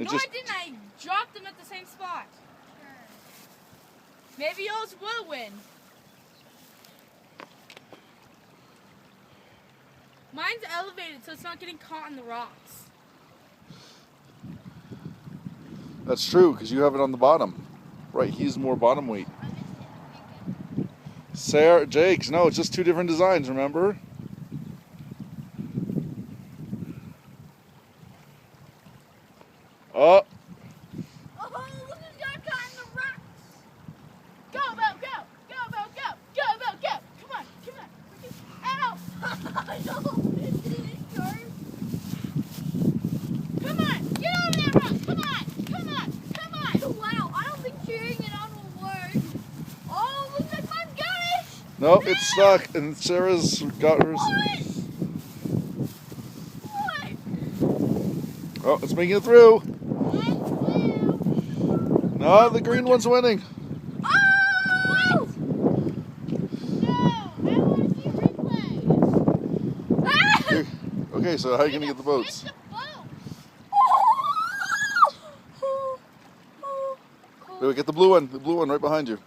No, I didn't. I dropped them at the same spot. Maybe yours will win. Mine's elevated, so it's not getting caught in the rocks. That's true, because you have it on the bottom. Right, he's more bottom weight. Sarah, Jake's, no, it's just two different designs, remember? Oh. Oh, look who's got caught in the rocks. Go, Bo, go. Go, Bo, go. Go, Bo, go. Come on, come on. Ow. Come on, get over that rock. Come on, come on, come on. Wow, I don't think cheering it on will work. Oh, looks like mine's got it. Nope, it's stuck, and Sarah's got hers. What? Oh, it's making it through. That's blue. No, the green one's winning. Oh! No, I want to see replays. Ah! Okay, so how are you going to get the boats? Wait, get the blue one right behind you.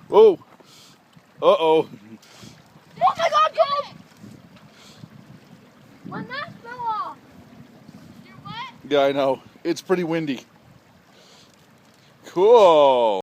Whoa! Uh-oh. Oh my God, go! My mask fell off. You're what? Yeah, I know. It's pretty windy. Cool.